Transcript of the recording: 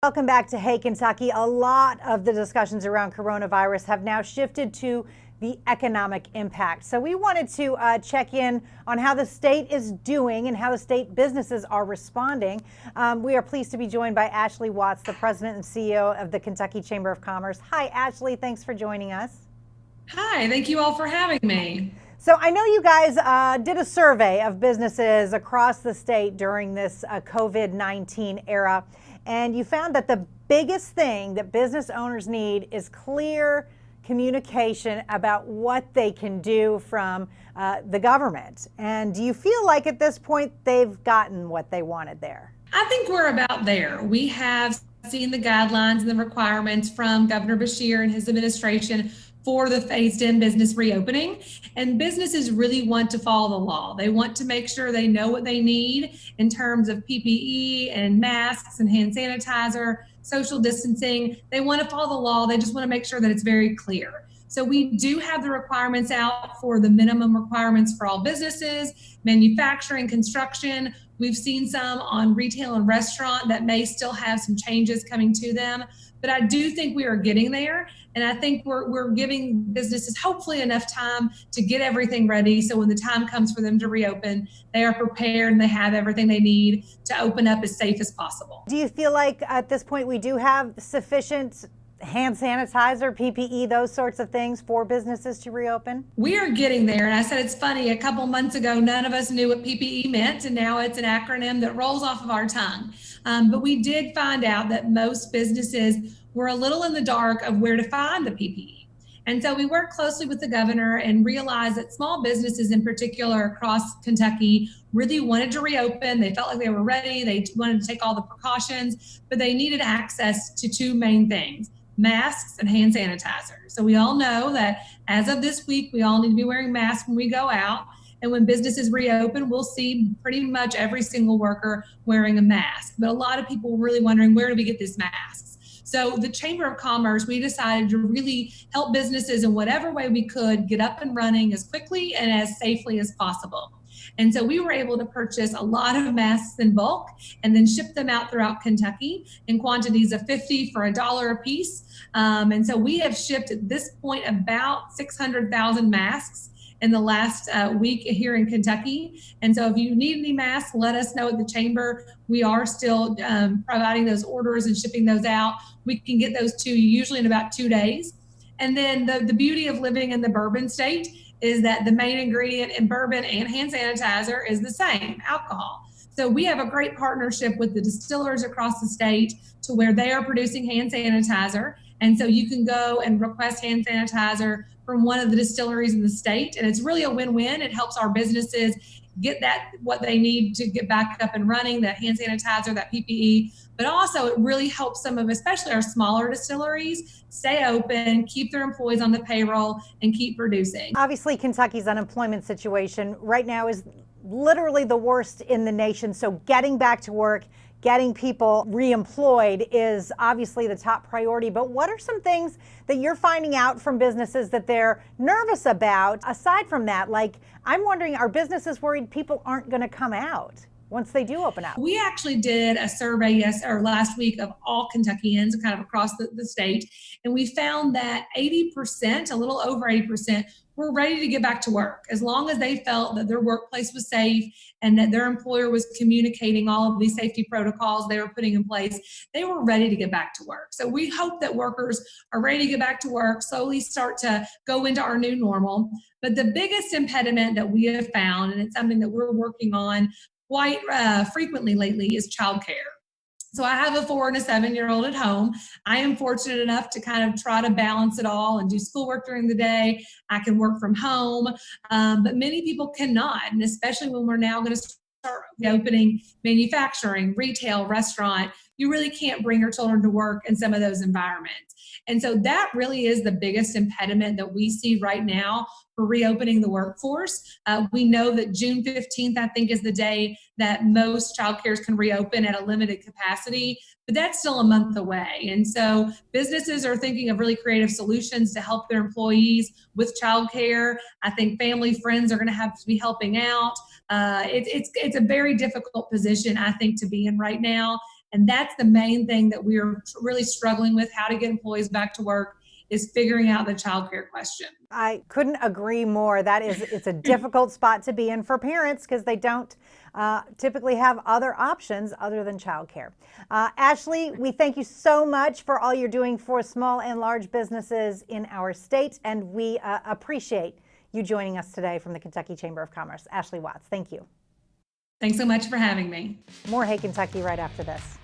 Welcome back to Hey Kentucky. A lot of the discussions around coronavirus have now shifted to the economic impact. So we wanted to check in on how the state is doing and how the state businesses are responding. We are pleased to be joined by Ashli Watts, the president and CEO of the Kentucky Chamber of Commerce. Hi, Ashli. Thanks for joining us. Hi, thank you all for having me. So I know you guys did a survey of businesses across the state during this COVID-19 era, and you found that the biggest thing that business owners need is clear communication about what they can do from the government. And do you feel like at this point they've gotten what they wanted there? I think we're about there. We have seen the guidelines and the requirements from Governor Beshear and his administration for the phased in business reopening. And businesses really want to follow the law. They want to make sure they know what they need in terms of PPE and masks and hand sanitizer, social distancing. They want to follow the law. They just want to make sure that it's very clear. So we do have the requirements out for the minimum requirements for all businesses, manufacturing, construction. We've seen some on retail and restaurant that may still have some changes coming to them. But I do think we are getting there. And I think we're giving businesses hopefully enough time to get everything ready. So when the time comes for them to reopen, they are prepared and they have everything they need to open up as safe as possible. Do you feel like at this point we do have sufficient hand sanitizer, PPE, those sorts of things for businesses to reopen? We are getting there. And I said, it's funny, a couple months ago, none of us knew what PPE meant. And now it's an acronym that rolls off of our tongue. But we did find out that most businesses were a little in the dark of where to find the PPE. And so we worked closely with the governor and realized that small businesses in particular across Kentucky really wanted to reopen. They felt like they were ready. They wanted to take all the precautions, but they needed access to two main things: masks and hand sanitizer. So we all know that as of this week, we all need to be wearing masks when we go out. And when businesses reopen, we'll see pretty much every single worker wearing a mask. But a lot of people were really wondering, where do we get these masks? So the Chamber of Commerce, we decided to really help businesses in whatever way we could get up and running as quickly and as safely as possible. And so we were able to purchase a lot of masks in bulk and then ship them out throughout Kentucky in quantities of 50 for $1 a piece. And so we have shipped at this point about 600,000 masks in the last week here in Kentucky. And so if you need any masks, let us know at the chamber. We are still providing those orders and shipping those out. We can get those to you usually in about 2 days. And then the beauty of living in the bourbon state is that the main ingredient in bourbon and hand sanitizer is the same: alcohol. So we have a great partnership with the distillers across the state to where they are producing hand sanitizer. And so you can go and request hand sanitizer from one of the distilleries in the state. And it's really a win-win. It helps our businesses get that, what they need to get back up and running, that hand sanitizer, that PPE. But also it really helps some of, especially our smaller distilleries, stay open, keep their employees on the payroll, and keep producing. Obviously, Kentucky's unemployment situation right now is literally the worst in the nation. So getting back to work, getting people reemployed is obviously the top priority. But what are some things that you're finding out from businesses that they're nervous about? Aside from that, like, I'm wondering, are businesses worried people aren't going to come out once they do open up? We actually did a survey last week of all Kentuckians kind of across the state. And we found that 80%, a little over 80%, were ready to get back to work as long as they felt that their workplace was safe and that their employer was communicating all of these safety protocols they were putting in place. They were ready to get back to work. So we hope that workers are ready to get back to work, slowly start to go into our new normal. But the biggest impediment that we have found, and it's something that we're working on quite frequently lately, is childcare. So I have a 4 and a 7-year-old at home. I am fortunate enough to kind of try to balance it all and do schoolwork during the day. I can work from home, but many people cannot, and especially when we're now going to start opening manufacturing, retail, restaurant, you really can't bring your children to work in some of those environments. And so that really is the biggest impediment that we see right now for reopening the workforce. We know that June 15th, I think, is the day that most childcares can reopen at a limited capacity, but that's still a month away. And so businesses are thinking of really creative solutions to help their employees with childcare. I think family, friends are going to have to be helping out. It's a very difficult position, I think, to be in right now. And that's the main thing that we're really struggling with, how to get employees back to work, is figuring out the childcare question. I couldn't agree more. It's a difficult spot to be in for parents because they don't typically have other options other than childcare. Ashli, we thank you so much for all you're doing for small and large businesses in our state, and we appreciate you joining us today from the Kentucky Chamber of Commerce. Ashli Watts, thank you. Thanks so much for having me. More Hey Kentucky right after this.